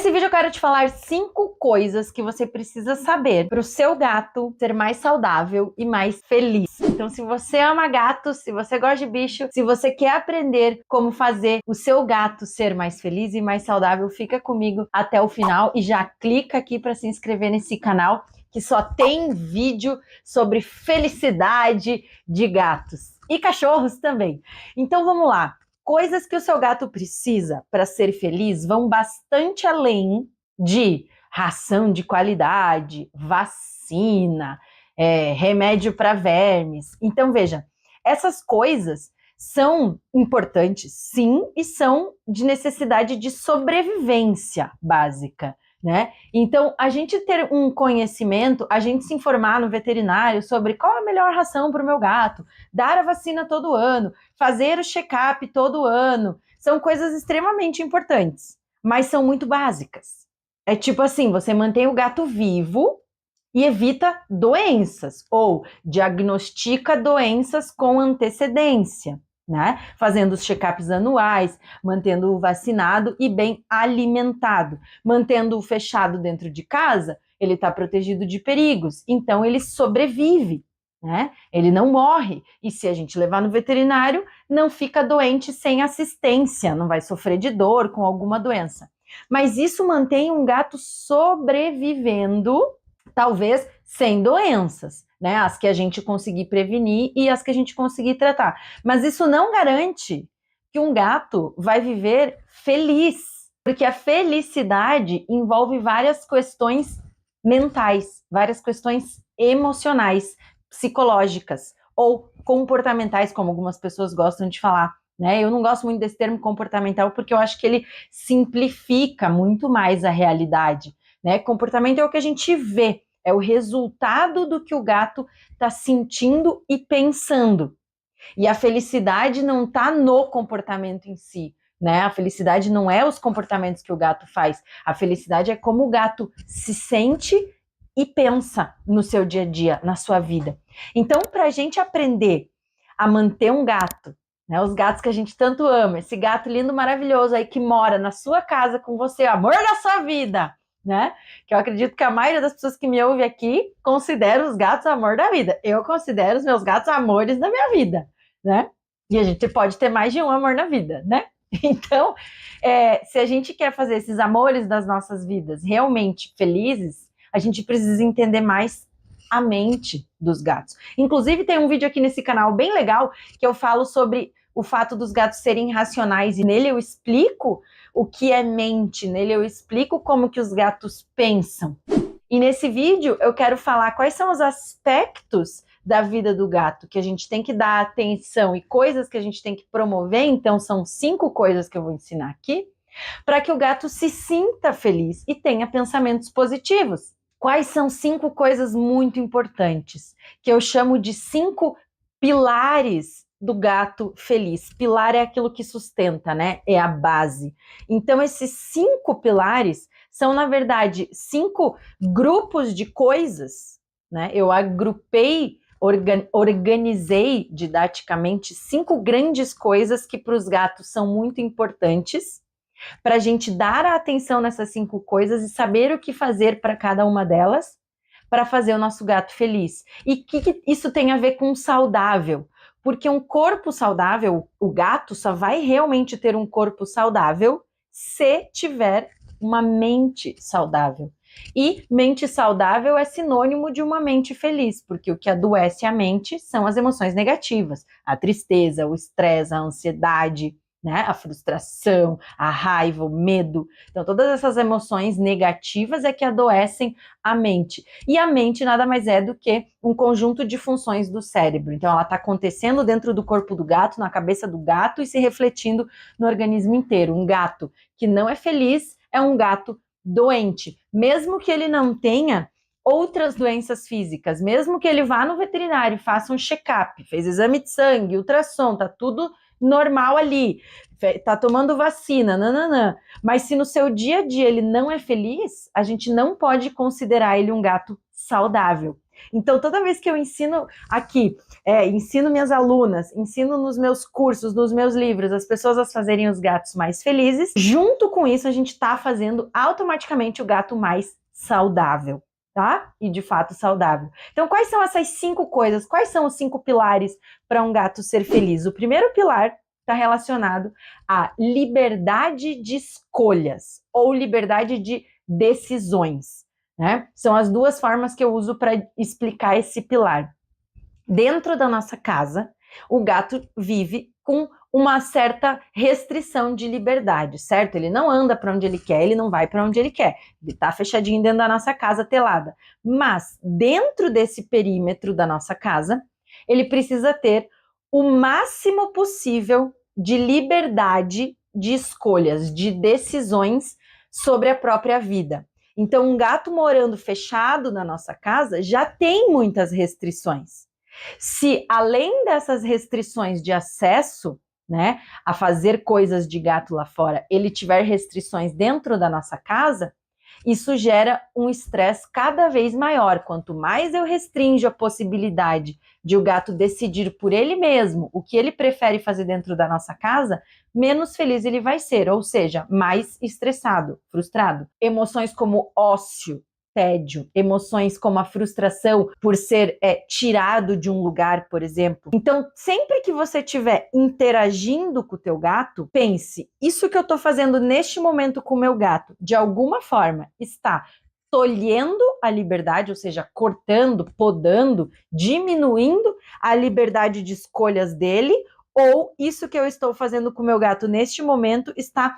Nesse vídeo eu quero te falar 5 coisas que você precisa saber para o seu gato ser mais saudável e mais feliz. Então, se você ama gato, se você gosta de bicho, se você quer aprender como fazer o seu gato ser mais feliz e mais saudável, fica comigo até o final e já clica aqui para se inscrever nesse canal que só tem vídeo sobre felicidade de gatos e cachorros também. Então vamos lá. Coisas que o seu gato precisa para ser feliz vão bastante além de ração de qualidade, vacina, remédio para vermes. Então, veja, essas coisas são importantes, sim, e são de necessidade de sobrevivência básica, né? Então, a gente ter um conhecimento, a gente se informar no veterinário sobre qual é a melhor ração para o meu gato, dar a vacina todo ano, fazer o check-up todo ano, são coisas extremamente importantes, mas são muito básicas. É tipo assim, você mantém o gato vivo e evita doenças, ou diagnostica doenças com antecedência, né? Fazendo os check-ups anuais, mantendo-o vacinado e bem alimentado. Mantendo-o fechado dentro de casa, ele está protegido de perigos, então ele sobrevive, né? Ele não morre. E se a gente levar no veterinário, não fica doente sem assistência, não vai sofrer de dor com alguma doença. Mas isso mantém um gato sobrevivendo, talvez sem doenças, né? As que a gente conseguir prevenir e as que a gente conseguir tratar. Mas isso não garante que um gato vai viver feliz, porque a felicidade envolve várias questões mentais, várias questões emocionais, psicológicas ou comportamentais, como algumas pessoas gostam de falar, né? Eu não gosto muito desse termo comportamental porque eu acho que ele simplifica muito mais a realidade, né? Comportamento é o que a gente vê, é o resultado do que o gato está sentindo e pensando. E a felicidade não está no comportamento em si, né? A felicidade não é os comportamentos que o gato faz. A felicidade é como o gato se sente e pensa no seu dia a dia, na sua vida. Então, para a gente aprender a manter um gato, né, os gatos que a gente tanto ama, esse gato lindo, maravilhoso aí que mora na sua casa com você, o amor da sua vida, né? Que eu acredito que a maioria das pessoas que me ouve aqui considera os gatos amor da vida. Eu considero os meus gatos amores da minha vida, né? E a gente pode ter mais de um amor na vida, né? Então, se a gente quer fazer esses amores das nossas vidas realmente felizes, a gente precisa entender mais a mente dos gatos. Inclusive, tem um vídeo aqui nesse canal bem legal que eu falo sobre o fato dos gatos serem racionais, e nele eu explico o que é mente, nele eu explico como que os gatos pensam. E nesse vídeo eu quero falar quais são os aspectos da vida do gato que a gente tem que dar atenção e coisas que a gente tem que promover. Então são 5 coisas que eu vou ensinar aqui para que o gato se sinta feliz e tenha pensamentos positivos. Quais são 5 coisas muito importantes que eu chamo de 5 pilares do gato feliz? Pilar é aquilo que sustenta, né? É a base. Então, esses 5 pilares são, na verdade, 5 grupos de coisas, né? Eu agrupei, organizei didaticamente 5 grandes coisas que para os gatos são muito importantes, para a gente dar a atenção nessas 5 coisas e saber o que fazer para cada uma delas, para fazer o nosso gato feliz. E o que isso tem a ver com saudável? Porque um corpo saudável, o gato só vai realmente ter um corpo saudável se tiver uma mente saudável. E mente saudável é sinônimo de uma mente feliz, porque o que adoece a mente são as emoções negativas, a tristeza, o estresse, a ansiedade, né? A frustração, a raiva, o medo. Então, todas essas emoções negativas é que adoecem a mente. E a mente nada mais é do que um conjunto de funções do cérebro. Então, ela está acontecendo dentro do corpo do gato, na cabeça do gato e se refletindo no organismo inteiro. Um gato que não é feliz é um gato doente. Mesmo que ele não tenha outras doenças físicas, mesmo que ele vá no veterinário e faça um check-up, fez exame de sangue, ultrassom, tá tudo normal ali, tá tomando vacina, nananã. Mas se no seu dia a dia ele não é feliz, a gente não pode considerar ele um gato saudável. Então, toda vez que eu ensino aqui, ensino minhas alunas, ensino nos meus cursos, nos meus livros, as pessoas a fazerem os gatos mais felizes, junto com isso, a gente está fazendo automaticamente o gato mais saudável, tá? E de fato saudável. Então, quais são essas 5 coisas? Quais são os 5 pilares para um gato ser feliz? O primeiro pilar está relacionado à liberdade de escolhas ou liberdade de decisões, né? São as 2 formas que eu uso para explicar esse pilar. Dentro da nossa casa, o gato vive com uma certa restrição de liberdade, certo? Ele não anda para onde ele quer, ele não vai para onde ele quer. Ele está fechadinho dentro da nossa casa telada. Mas dentro desse perímetro da nossa casa, ele precisa ter o máximo possível de liberdade de escolhas, de decisões sobre a própria vida. Então, um gato morando fechado na nossa casa já tem muitas restrições. Se além dessas restrições de acesso, né, a fazer coisas de gato lá fora, ele tiver restrições dentro da nossa casa, isso gera um estresse cada vez maior. Quanto mais eu restringo a possibilidade de o gato decidir por ele mesmo o que ele prefere fazer dentro da nossa casa, menos feliz ele vai ser, ou seja, mais estressado, frustrado. Emoções como ócio, tédio, emoções como a frustração por ser tirado de um lugar, por exemplo. Então, sempre que você estiver interagindo com o teu gato, pense, isso que eu estou fazendo neste momento com o meu gato, de alguma forma, está tolhendo a liberdade, ou seja, cortando, podando, diminuindo a liberdade de escolhas dele, ou isso que eu estou fazendo com o meu gato neste momento está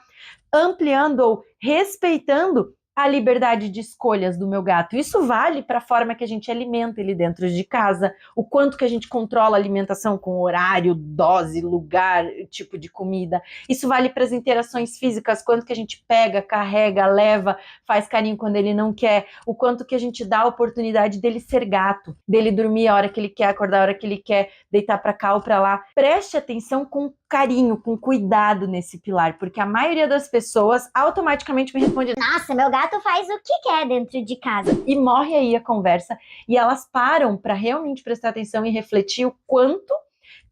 ampliando ou respeitando a liberdade de escolhas do meu gato. Isso vale para a forma que a gente alimenta ele dentro de casa, o quanto que a gente controla a alimentação com horário, dose, lugar, tipo de comida. Isso vale para as interações físicas, quanto que a gente pega, carrega, leva, faz carinho quando ele não quer, o quanto que a gente dá a oportunidade dele ser gato, dele dormir a hora que ele quer, acordar a hora que ele quer, deitar para cá ou para lá. Preste atenção com carinho, com cuidado nesse pilar, porque a maioria das pessoas automaticamente me responde: nossa, meu gato faz o que quer dentro de casa. E morre aí a conversa, e elas param para realmente prestar atenção e refletir o quanto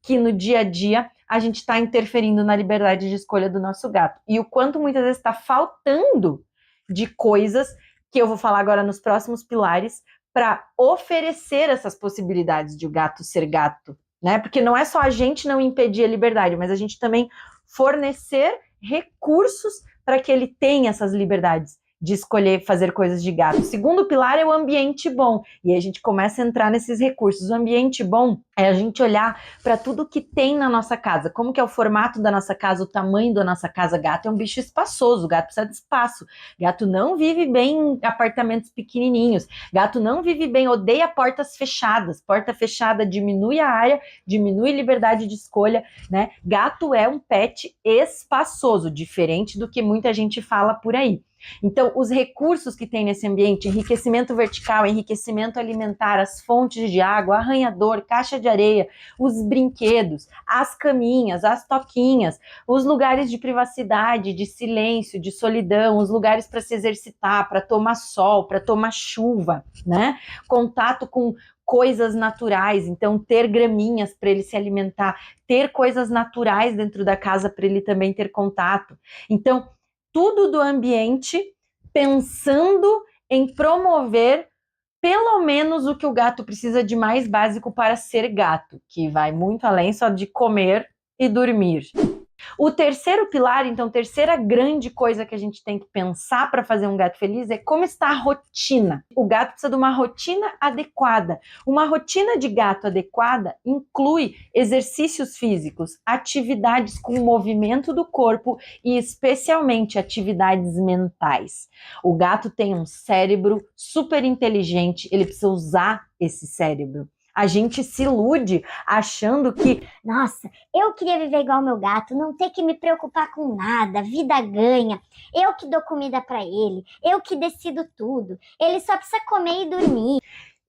que no dia a dia a gente está interferindo na liberdade de escolha do nosso gato, e o quanto muitas vezes está faltando de coisas que eu vou falar agora nos próximos pilares para oferecer essas possibilidades de o gato ser gato, né? Porque não é só a gente não impedir a liberdade, mas a gente também fornecer recursos para que ele tenha essas liberdades de escolher fazer coisas de gato. O segundo pilar é o ambiente bom, e aí a gente começa a entrar nesses recursos. O ambiente bom é a gente olhar para tudo que tem na nossa casa, como que é o formato da nossa casa, o tamanho da nossa casa. Gato é um bicho espaçoso, gato precisa de espaço, gato não vive bem em apartamentos pequenininhos, gato não vive bem, odeia portas fechadas, porta fechada diminui a área, diminui a liberdade de escolha, né? Gato é um pet espaçoso, diferente do que muita gente fala por aí. Então, os recursos que tem nesse ambiente, enriquecimento vertical, enriquecimento alimentar, as fontes de água, arranhador, caixa de areia, os brinquedos, as caminhas, as toquinhas, os lugares de privacidade, de silêncio, de solidão, os lugares para se exercitar, para tomar sol, para tomar chuva, né? Contato com coisas naturais, então ter graminhas para ele se alimentar, ter coisas naturais dentro da casa para ele também ter contato. Então, tudo do ambiente pensando em promover pelo menos o que o gato precisa de mais básico para ser gato, que vai muito além só de comer e dormir. O terceiro pilar, então, terceira grande coisa que a gente tem que pensar para fazer um gato feliz é como está a rotina. O gato precisa de uma rotina adequada. Uma rotina de gato adequada inclui exercícios físicos, atividades com o movimento do corpo e especialmente atividades mentais. O gato tem um cérebro super inteligente, ele precisa usar esse cérebro. A gente se ilude achando que, nossa, eu queria viver igual meu gato, não ter que me preocupar com nada, vida ganha, eu que dou comida para ele, eu que decido tudo, ele só precisa comer e dormir.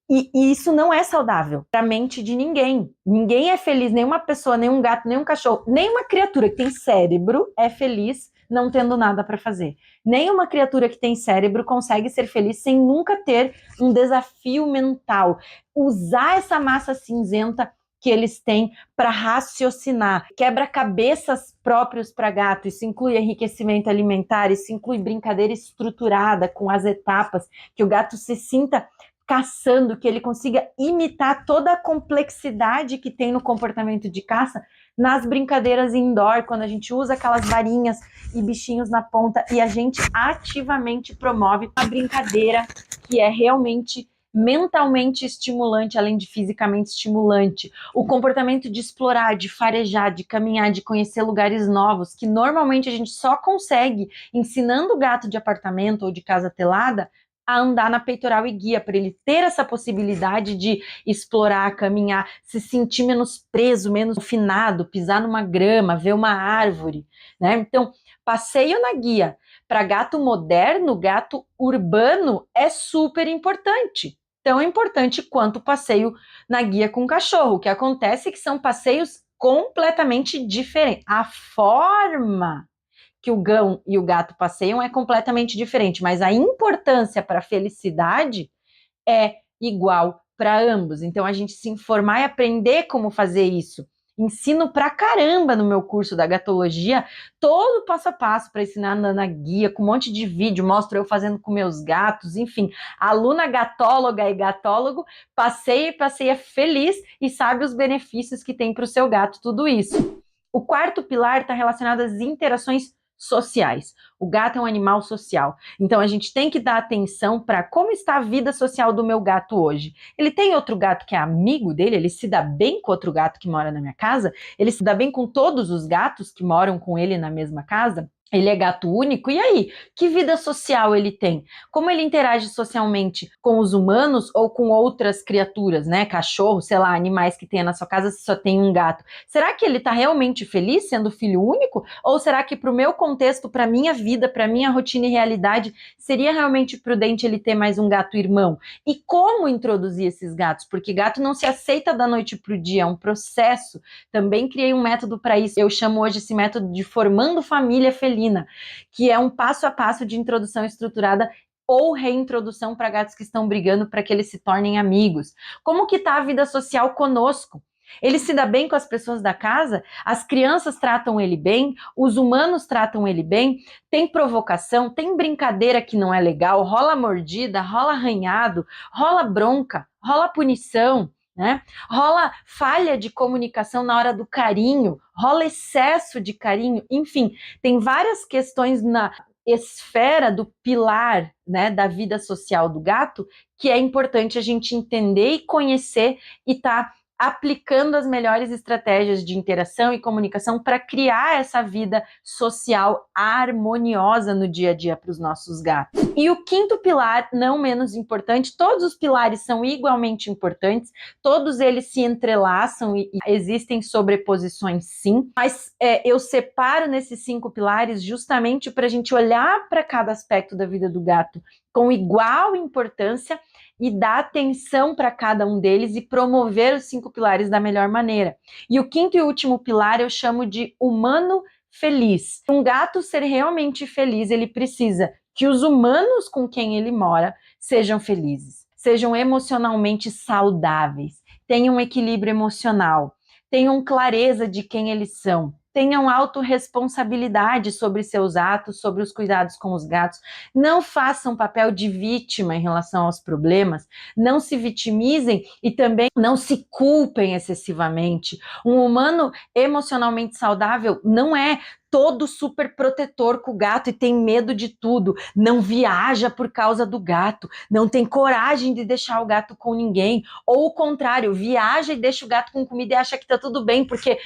E isso não é saudável para a mente de ninguém. Ninguém é feliz, nenhuma pessoa, nenhum gato, nenhum cachorro, nenhuma criatura que tem cérebro é feliz não tendo nada para fazer. Nenhuma criatura que tem cérebro consegue ser feliz sem nunca ter um desafio mental. Usar essa massa cinzenta que eles têm para raciocinar. Quebra-cabeças próprios para gato. Isso inclui enriquecimento alimentar, isso inclui brincadeira estruturada com as etapas, que o gato se sinta caçando, que ele consiga imitar toda a complexidade que tem no comportamento de caça nas brincadeiras indoor, quando a gente usa aquelas varinhas e bichinhos na ponta e a gente ativamente promove uma brincadeira que é realmente mentalmente estimulante, além de fisicamente estimulante. O comportamento de explorar, de farejar, de caminhar, de conhecer lugares novos, que normalmente a gente só consegue ensinando o gato de apartamento ou de casa telada a andar na peitoral e guia, para ele ter essa possibilidade de explorar, caminhar, se sentir menos preso, menos confinado, pisar numa grama, ver uma árvore, né? Então, passeio na guia para gato moderno, gato urbano, é super importante. Tão importante quanto o passeio na guia com o cachorro. O que acontece é que são passeios completamente diferentes. A forma que o cão e o gato passeiam é completamente diferente, mas a importância para a felicidade é igual para ambos. Então, a gente se informar e aprender como fazer isso. Ensino pra caramba no meu curso da gatologia, todo passo a passo para ensinar na guia, com um monte de vídeo, mostro eu fazendo com meus gatos, enfim. Aluna gatóloga e gatólogo, passeia feliz e sabe os benefícios que tem para o seu gato tudo isso. O quarto pilar está relacionado às interações sociais. O gato é um animal social. Então a gente tem que dar atenção para como está a vida social do meu gato hoje. Ele tem outro gato que é amigo dele, ele se dá bem com outro gato que mora na minha casa, ele se dá bem com todos os gatos que moram com ele na mesma casa. Ele é gato único, e aí? Que vida social ele tem? Como ele interage socialmente com os humanos ou com outras criaturas, né? Cachorro, sei lá, animais que tenha na sua casa se só tem um gato. Será que ele está realmente feliz sendo filho único? Ou será que para o meu contexto, para a minha vida, para a minha rotina e realidade, seria realmente prudente ele ter mais um gato irmão? E como introduzir esses gatos? Porque gato não se aceita da noite para o dia, é um processo. Também criei um método para isso. Eu chamo hoje esse método de Formando Família Felina, que é um passo a passo de introdução estruturada ou reintrodução para gatos que estão brigando para que eles se tornem amigos. Como que está a vida social conosco? Ele se dá bem com as pessoas da casa? As crianças tratam ele bem? Os humanos tratam ele bem? Tem provocação? Tem brincadeira que não é legal? Rola mordida? Rola arranhado? Rola bronca? Rola punição? Né? Rola falha de comunicação na hora do carinho, rola excesso de carinho, enfim, tem várias questões na esfera do pilar, né, da vida social do gato que é importante a gente entender e conhecer e tá aplicando as melhores estratégias de interação e comunicação para criar essa vida social harmoniosa no dia a dia para os nossos gatos. E o quinto pilar, não menos importante, todos os pilares são igualmente importantes, todos eles se entrelaçam e existem sobreposições sim, mas eu separo nesses 5 pilares justamente para a gente olhar para cada aspecto da vida do gato com igual importância e dar atenção para cada um deles e promover os 5 pilares da melhor maneira. E o quinto e último pilar eu chamo de humano feliz. Um gato ser realmente feliz, ele precisa que os humanos com quem ele mora sejam felizes, sejam emocionalmente saudáveis, tenham equilíbrio emocional, tenham clareza de quem eles são, tenham autorresponsabilidade sobre seus atos, sobre os cuidados com os gatos, não façam papel de vítima em relação aos problemas, não se vitimizem e também não se culpem excessivamente. Um humano emocionalmente saudável não é todo super protetor com o gato e tem medo de tudo, não viaja por causa do gato, não tem coragem de deixar o gato com ninguém, ou o contrário, viaja e deixa o gato com comida e acha que tá tudo bem, porque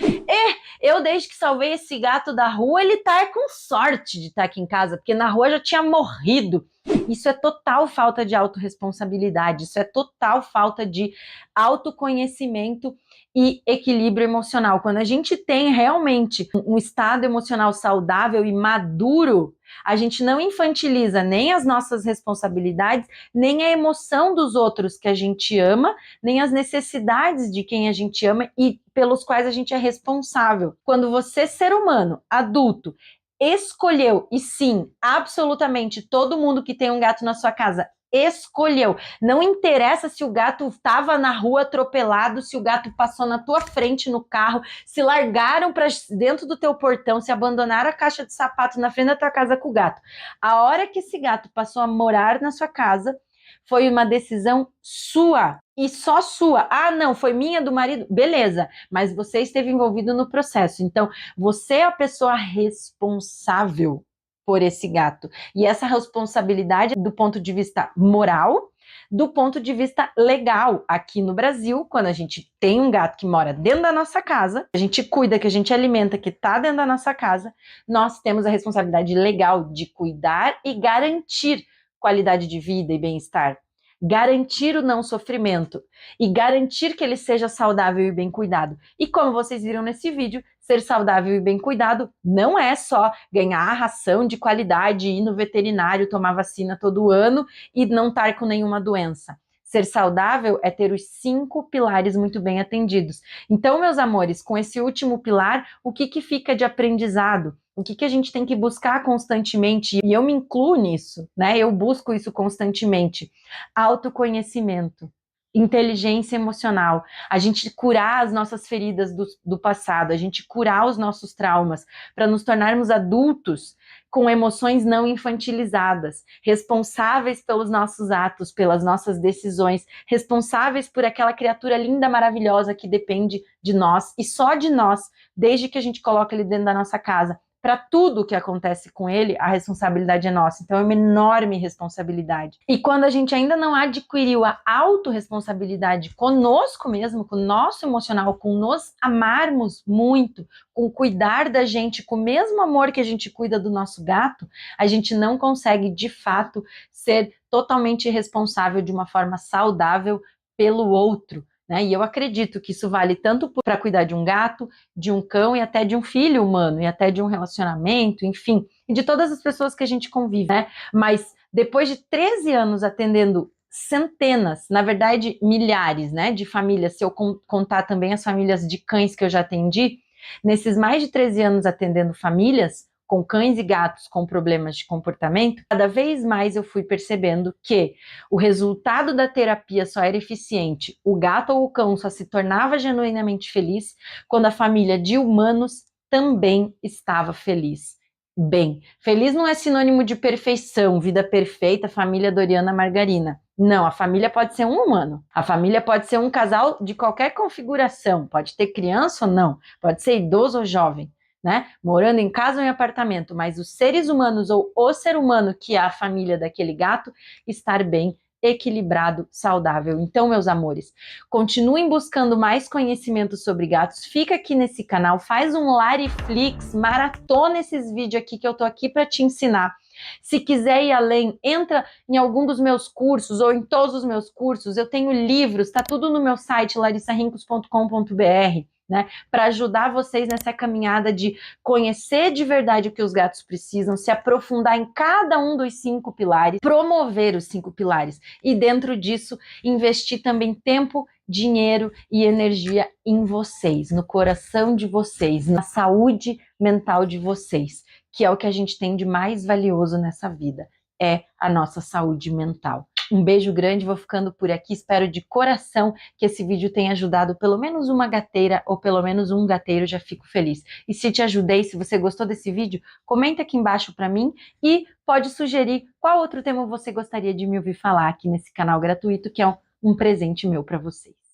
eu desde que salvei esse gato da rua, ele tá com sorte de estar aqui em casa, porque na rua já tinha morrido. Isso é total falta de autorresponsabilidade, isso é total falta de autoconhecimento e equilíbrio emocional. Quando a gente tem realmente um estado emocional saudável e maduro, a gente não infantiliza nem as nossas responsabilidades, nem a emoção dos outros que a gente ama, nem as necessidades de quem a gente ama e pelos quais a gente é responsável. Quando você, ser humano, adulto, escolheu, e sim, absolutamente todo mundo que tem um gato na sua casa escolheu. Não interessa se o gato estava na rua atropelado, se o gato passou na tua frente no carro, se largaram para dentro do teu portão, se abandonaram a caixa de sapato na frente da tua casa com o gato. A hora que esse gato passou a morar na sua casa, foi uma decisão sua e só sua. Ah, não, foi minha, do marido, beleza, mas você esteve envolvido no processo. Então, você é a pessoa responsável por esse gato. E essa responsabilidade do ponto de vista moral, do ponto de vista legal. Aqui no Brasil, quando a gente tem um gato que mora dentro da nossa casa, a gente cuida, que a gente alimenta, que está dentro da nossa casa, nós temos a responsabilidade legal de cuidar e garantir qualidade de vida e bem-estar, garantir o não sofrimento e garantir que ele seja saudável e bem cuidado. E como vocês viram nesse vídeo, ser saudável e bem cuidado não é só ganhar a ração de qualidade, ir no veterinário, tomar vacina todo ano e não estar com nenhuma doença. Ser saudável é ter os 5 pilares muito bem atendidos. Então, meus amores, com esse último pilar, o que fica de aprendizado? O que a gente tem que buscar constantemente? E eu me incluo nisso, né? Eu busco isso constantemente. Autoconhecimento, inteligência emocional, a gente curar as nossas feridas do passado, a gente curar os nossos traumas, para nos tornarmos adultos com emoções não infantilizadas, responsáveis pelos nossos atos, pelas nossas decisões, responsáveis por aquela criatura linda, maravilhosa que depende de nós e só de nós, desde que a gente coloca ele dentro da nossa casa. Para tudo que acontece com ele, a responsabilidade é nossa. Então, é uma enorme responsabilidade. E quando a gente ainda não adquiriu a autorresponsabilidade conosco mesmo, com o nosso emocional, com nos amarmos muito, com cuidar da gente, com o mesmo amor que a gente cuida do nosso gato, a gente não consegue, de fato, ser totalmente responsável de uma forma saudável pelo outro. Né? E eu acredito que isso vale tanto para cuidar de um gato, de um cão e até de um filho humano, e até de um relacionamento, enfim, e de todas as pessoas que a gente convive, né? Mas depois de 13 anos atendendo centenas, na verdade milhares, né, de famílias, se eu contar também as famílias de cães que eu já atendi, nesses mais de 13 anos atendendo famílias com cães e gatos com problemas de comportamento, cada vez mais eu fui percebendo que o resultado da terapia só era eficiente, o gato ou o cão só se tornava genuinamente feliz quando a família de humanos também estava feliz. Bem, feliz não é sinônimo de perfeição, vida perfeita, família Doriana Margarina. Não, a família pode ser um humano, a família pode ser um casal de qualquer configuração, pode ter criança ou não, pode ser idoso ou jovem. Né? Morando em casa ou em apartamento, mas os seres humanos ou o ser humano que é a família daquele gato estar bem, equilibrado, saudável. Então, meus amores, continuem buscando mais conhecimento sobre gatos, fica aqui nesse canal, faz um Lariflix, maratona esses vídeos aqui que eu tô aqui para te ensinar. Se quiser ir além, entra em algum dos meus cursos ou em todos os meus cursos, eu tenho livros, tá tudo no meu site larissarincos.com.br. Né, para ajudar vocês nessa caminhada de conhecer de verdade o que os gatos precisam, se aprofundar em cada um dos 5 pilares, promover os 5 pilares e dentro disso investir também tempo, dinheiro e energia em vocês, no coração de vocês, na saúde mental de vocês, que é o que a gente tem de mais valioso nessa vida, é a nossa saúde mental. Um beijo grande, vou ficando por aqui, espero de coração que esse vídeo tenha ajudado pelo menos uma gateira ou pelo menos um gateiro, já fico feliz. E se te ajudei, se você gostou desse vídeo, comenta aqui embaixo para mim e pode sugerir qual outro tema você gostaria de me ouvir falar aqui nesse canal gratuito, que é um presente meu para vocês.